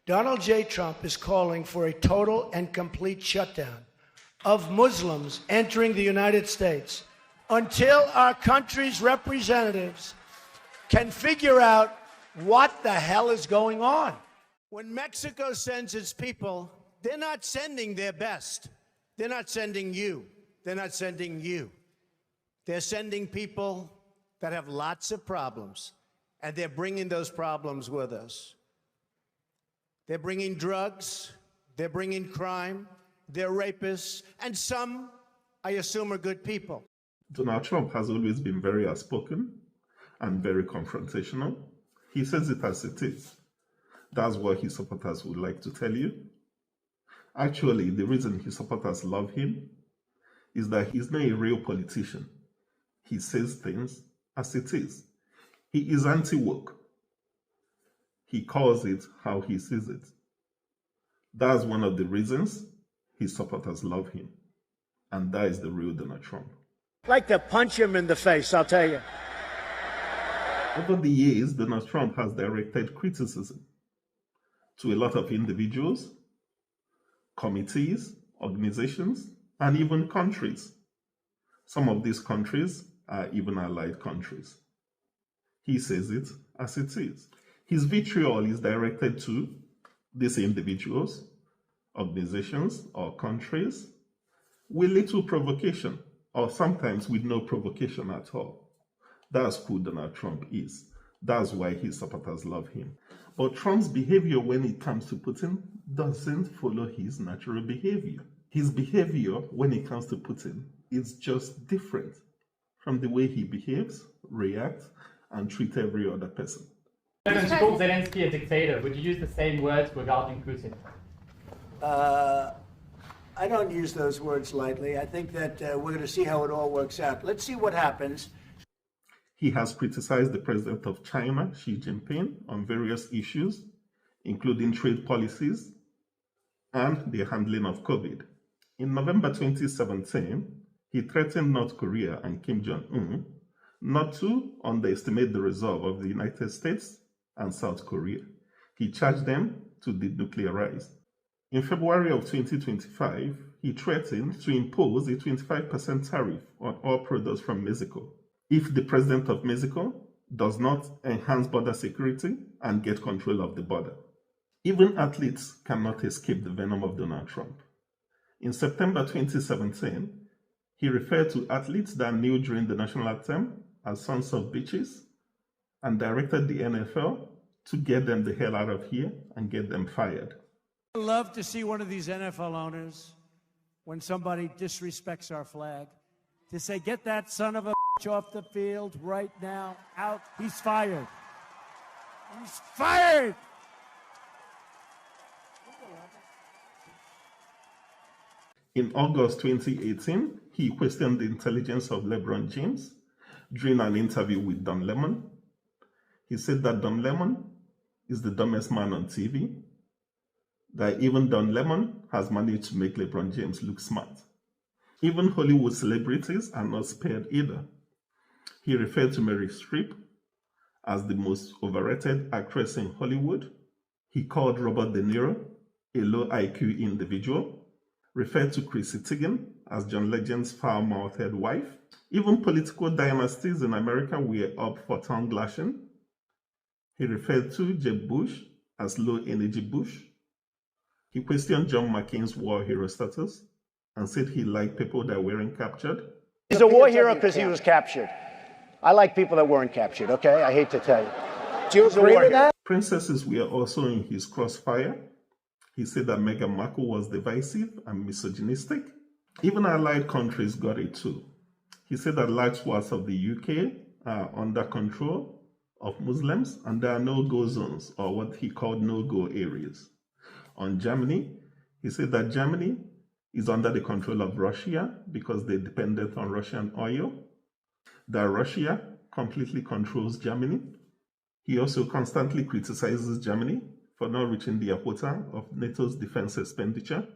Donald J. Trump is calling for a total and complete shutdown of Muslims entering the United States until our country's representatives can figure out what the hell is going on. When Mexico sends its people, they're not sending their best. They're not sending you. They're not sending you. They're sending people that have lots of problems, and they're bringing those problems with us. They're bringing drugs, they're bringing crime, they're rapists, and some, I assume, are good people. Donald Trump has always been very outspoken and very confrontational. He says it as it is. That's what his supporters would like to tell you. Actually, the reason his supporters love him is that he's not a real politician. He says things as it is. He is anti-woke. He calls it how he sees it. That's one of the reasons his supporters love him. And that is the real Donald Trump. I'd like to punch him in the face, I'll tell you. Over the years, Donald Trump has directed criticism to a lot of individuals, committees, organizations, and even countries. Some of these countries are even allied countries. He says it as it is. His vitriol is directed to these individuals, organizations, or countries with little provocation, or sometimes with no provocation at all. That's who Donald Trump is. That's why his supporters love him. But Trump's behavior when it comes to Putin doesn't follow his natural behavior. His behavior when it comes to Putin is just different from the way he behaves, reacts, and treats every other person. President, you called Zelensky a dictator. Would you use the same words regarding Putin? I don't use those words lightly. I think that we're going to see how it all works out. Let's see what happens. He has criticized the president of China, Xi Jinping, on various issues, including trade policies and the handling of COVID. In November 2017, he threatened North Korea and Kim Jong-un not to underestimate the resolve of the United States and South Korea. He charged them to denuclearize. In February of 2025, he threatened to impose a 25% tariff on all products from Mexico if the president of Mexico does not enhance border security and get control of the border. Even athletes cannot escape the venom of Donald Trump. In September 2017, he referred to athletes that kneeled during the national anthem as sons of bitches and directed the NFL to get them the hell out of here and get them fired. I'd love to see one of these NFL owners, when somebody disrespects our flag, to say, get that son of a bitch off the field right now, out. He's fired. He's fired! In August 2018, he questioned the intelligence of LeBron James during an interview with Don Lemon. He said that Don Lemon is the dumbest man on TV, that even Don Lemon has managed to make LeBron James look smart. Even Hollywood celebrities are not spared either. He referred to Meryl Streep as the most overrated actress in Hollywood. He called Robert De Niro a low IQ individual, referred to Chrissy Teigen as John Legend's foul-mouthed wife. Even political dynasties in America were up for tongue lashing. He referred to Jeb Bush as low-energy Bush. He questioned John McCain's war hero status and said he liked people that weren't captured. He's a war hero because he was captured. I like people that weren't captured, okay? I hate to tell you. Do you agree with that? Princesses were also in his crossfire. He said that Meghan Markle was divisive and misogynistic. Even allied countries got it too. He said that large swaths of the UK are under control of Muslims and there are no-go zones, or what he called no-go areas. On Germany, he said that Germany is under the control of Russia because they're dependent on Russian oil, that Russia completely controls Germany. He also constantly criticizes Germany for not reaching the quota of NATO's defense expenditure.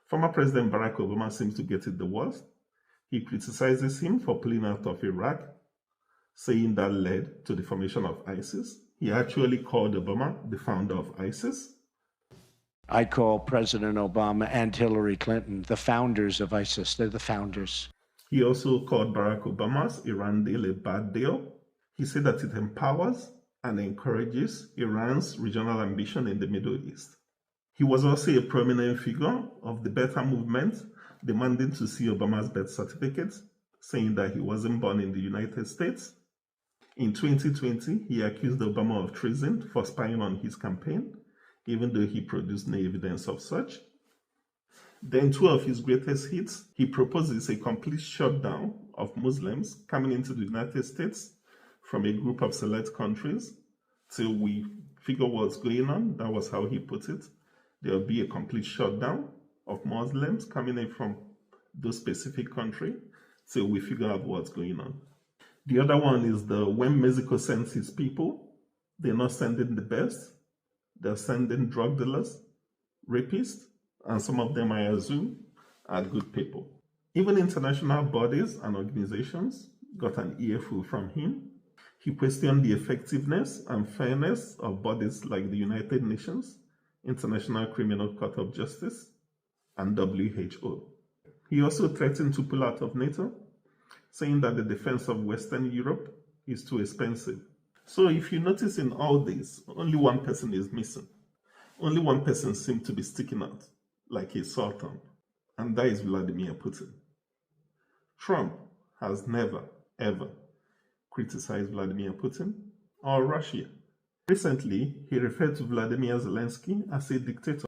Former President Barack Obama seems to get it the worst. He criticizes him for pulling out of Iraq, saying that led to the formation of ISIS. He actually called Obama the founder of ISIS. I call President Obama and Hillary Clinton the founders of ISIS. They're the founders. He also called Barack Obama's Iran deal a bad deal. He said that it empowers and encourages Iran's regional ambition in the Middle East. He was also a prominent figure of the Beta movement, demanding to see Obama's birth certificate, saying that he wasn't born in the United States. In 2020, he accused Obama of treason for spying on his campaign, even though he produced no evidence of such. Then two of his greatest hits, he proposes a complete shutdown of Muslims coming into the United States from a group of select countries till we figure what's going on. That was how he put it. There will be a complete shutdown of Muslims coming in from those specific countries till we figure out what's going on. The other one is when Mexico sends his people, they're not sending the best. They're sending drug dealers, rapists, and some of them, I assume, are good people. Even international bodies and organizations got an earful from him. He questioned the effectiveness and fairness of bodies like the United Nations, International Criminal Court of Justice, and WHO. He also threatened to pull out of NATO, saying that the defense of Western Europe is too expensive. So if you notice in all this, only one person is missing. Only one person seems to be sticking out like a sore thumb, and that is Vladimir Putin. Trump has never, ever criticized Vladimir Putin or Russia. Recently, he referred to Vladimir Zelensky as a dictator.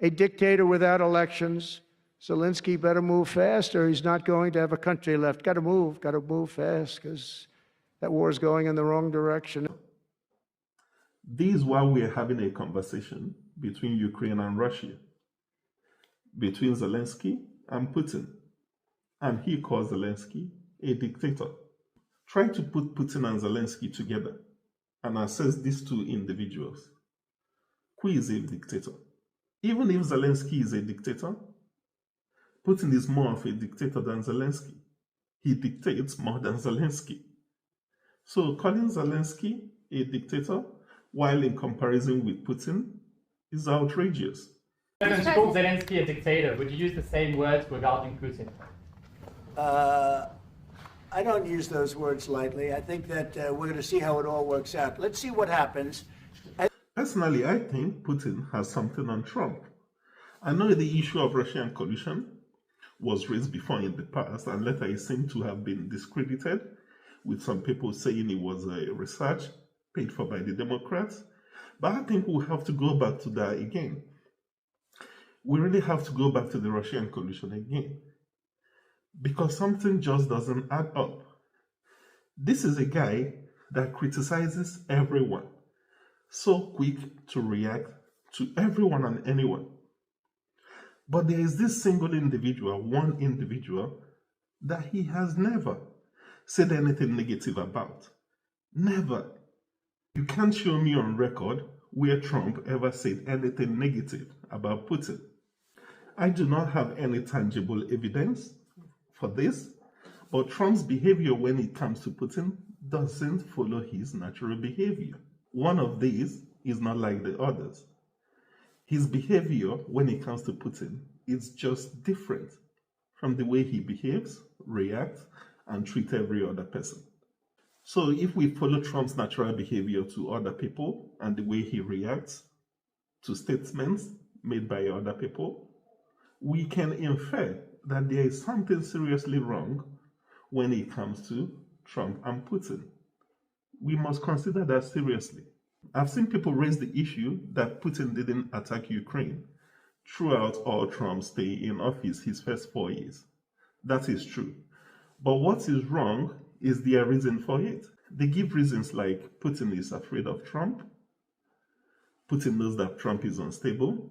A dictator without elections. Zelensky better move fast or he's not going to have a country left. Got to move fast because that war is going in the wrong direction. This is why we are having a conversation between Ukraine and Russia, between Zelensky and Putin. And he calls Zelensky a dictator. Try to put Putin and Zelensky together and assess these two individuals. Who is a dictator? Even if Zelensky is a dictator, Putin is more of a dictator than Zelensky. He dictates more than Zelensky. So calling Zelensky a dictator while in comparison with Putin is outrageous. President called Zelensky a dictator. Would you use the same words regarding Putin? I don't use those words lightly. I think that we're going to see how it all works out. Let's see what happens. Personally, I think Putin has something on Trump. I know the issue of Russian collusion was raised before in the past, and later it seemed to have been discredited, with some people saying it was a research paid for by the Democrats. But I think we'll have to go back to that again. We really have to go back to the Russian collusion again, because something just doesn't add up. This is a guy that criticizes everyone, so quick to react to everyone and anyone. But there is this single individual, one individual, that he has never said anything negative about. Never. You can't show me on record where Trump ever said anything negative about Putin. I do not have any tangible evidence for this, but Trump's behavior when it comes to Putin doesn't follow his natural behavior. One of these is not like the others. His behavior when it comes to Putin is just different from the way he behaves, reacts, and treats every other person. So if we follow Trump's natural behavior to other people and the way he reacts to statements made by other people, we can infer that there is something seriously wrong when it comes to Trump and Putin. We must consider that seriously. I've seen people raise the issue that Putin didn't attack Ukraine throughout all Trump's stay in office his first 4 years. That is true. But what is wrong is their reason for it. They give reasons like Putin is afraid of Trump, Putin knows that Trump is unstable,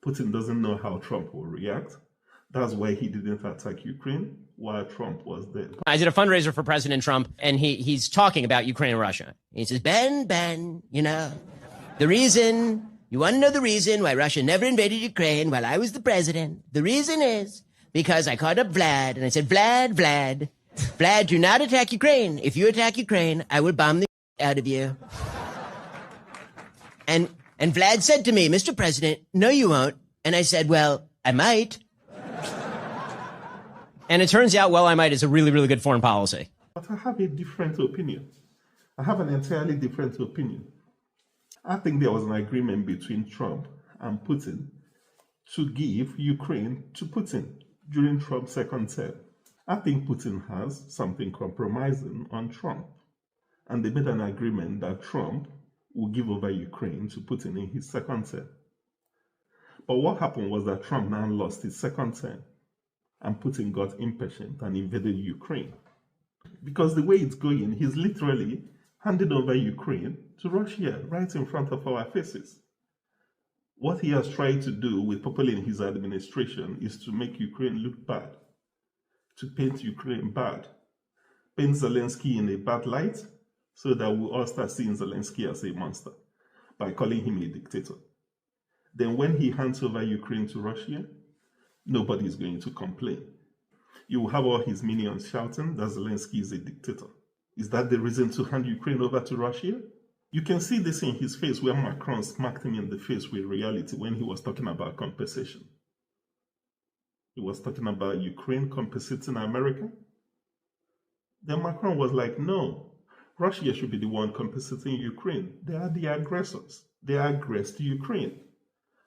Putin doesn't know how Trump will react. That's why he didn't attack Ukraine while Trump was there. I did a fundraiser for President Trump, and he's talking about Ukraine and Russia. He says, Ben, you know, you want to know the reason why Russia never invaded Ukraine while I was the president? The reason is because I called up Vlad, and I said, Vlad, do not attack Ukraine. If you attack Ukraine, I will bomb the out of you. And And Vlad said to me, Mr. President, no, you won't. And I said, well, I might. And it turns out, well, I might is a really, really good foreign policy. But I have a different opinion. I have an entirely different opinion. I think there was an agreement between Trump and Putin to give Ukraine to Putin during Trump's second term. I think Putin has something compromising on Trump. And they made an agreement that Trump will give over Ukraine to Putin in his second term. But what happened was that Trump now lost his second term, and Putin got impatient and invaded Ukraine. Because the way it's going, he's literally handed over Ukraine to Russia right in front of our faces. What he has tried to do with people in his administration is to make Ukraine look bad, to paint Ukraine bad, paint Zelensky in a bad light, so that we all start seeing Zelensky as a monster by calling him a dictator. Then when he hands over Ukraine to Russia, nobody is going to complain. You will have all his minions shouting that Zelensky is a dictator. Is that the reason to hand Ukraine over to Russia? You can see this in his face where Macron smacked him in the face with reality when he was talking about compensation. He was talking about Ukraine compensating America. Then Macron was like, no, Russia should be the one compensating Ukraine. They are the aggressors. They aggressed Ukraine.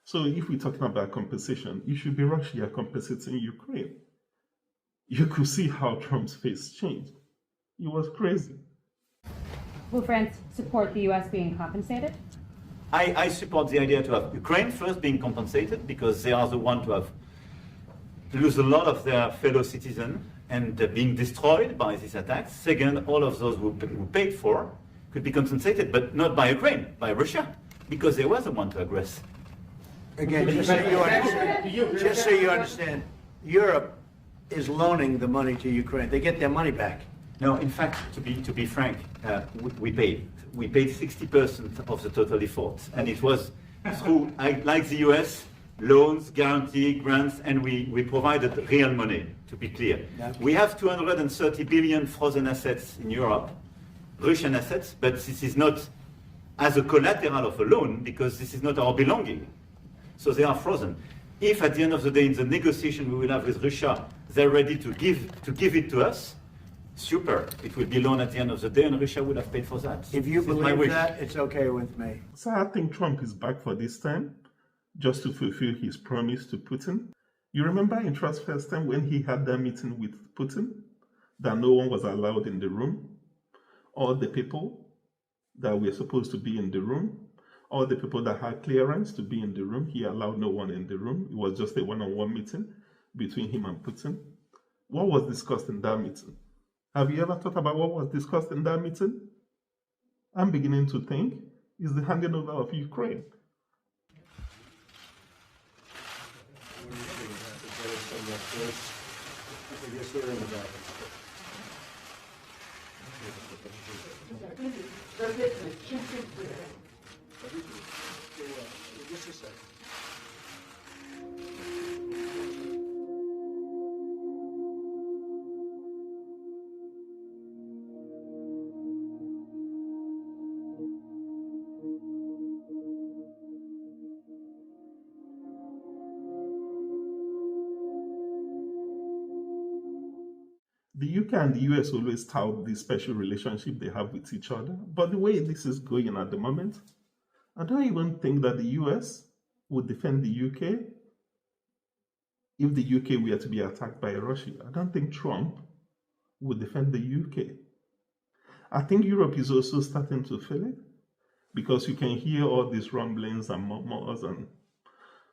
So if we're talking about compensation, it should be Russia compensating Ukraine. You could see how Trump's face changed. It was crazy. Will France support the U.S. being compensated? I support the idea to have Ukraine first being compensated, because they are the ones to lose a lot of their fellow citizens and being destroyed by these attacks. Second, all of those who paid for could be compensated, but not by Ukraine, by Russia, because they were the one to aggress. Again, just so you understand, Europe is loaning the money to Ukraine. They get their money back. No, in fact, to be frank, we paid 60% of the total effort, and it was through, like the US, loans, guarantee, grants, and we provided real money, to be clear. We have 230 billion frozen assets in Europe, Russian assets, but this is not as a collateral of a loan, because this is not our belonging. So they are frozen. If at the end of the day, in the negotiation we will have with Russia, they're ready to give it to us, super. It will be loan at the end of the day, and Russia would have paid for that. If you believe that, it's okay with me. So I think Trump is back for this time, just to fulfill his promise to Putin. You remember in Trump's first time when he had that meeting with Putin, that no one was allowed in the room? All the people that were supposed to be in the room, all the people that had clearance to be in the room, he allowed no one in the room. It was just a one-on-one meeting between him and Putin. What was discussed in that meeting? Have you ever thought about what was discussed in that meeting? I'm beginning to think it's the handing over of Ukraine. The UK and the US always tout the special relationship they have with each other, but the way this is going at the moment, I don't even think that the US would defend the UK if the UK were to be attacked by Russia. I don't think Trump would defend the UK. I think Europe is also starting to feel it, because you can hear all these rumblings and murmurs and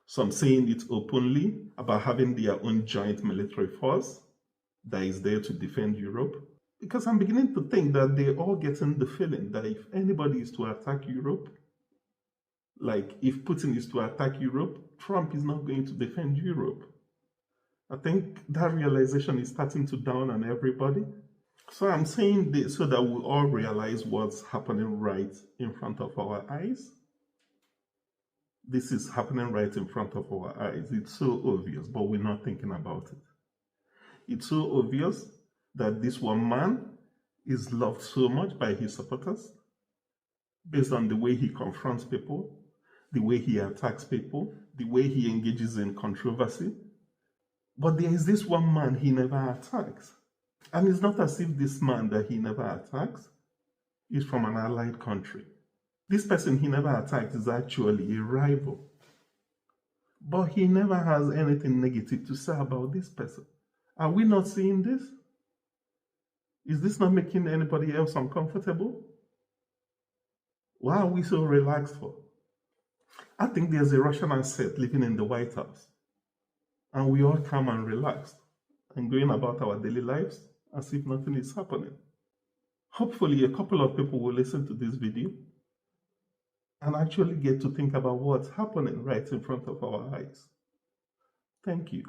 some saying it openly about having their own joint military force that is there to defend Europe. Because I'm beginning to think that they're all getting the feeling that if anybody is to attack Europe, like if Putin is to attack Europe, Trump is not going to defend Europe. I think that realization is starting to dawn on everybody. So I'm saying this so that we all realize what's happening right in front of our eyes. This is happening right in front of our eyes. It's so obvious, but we're not thinking about it. It's so obvious that this one man is loved so much by his supporters based on the way he confronts people, the way he attacks people, the way he engages in controversy. But there is this one man he never attacks. And it's not as if this man that he never attacks is from an allied country. This person he never attacks is actually a rival. But he never has anything negative to say about this person. Are we not seeing this? Is this not making anybody else uncomfortable? Why are we so relaxed for? I think there's a Russian asset living in the White House. And we all calm and relaxed and going about our daily lives as if nothing is happening. Hopefully, a couple of people will listen to this video and actually get to think about what's happening right in front of our eyes. Thank you.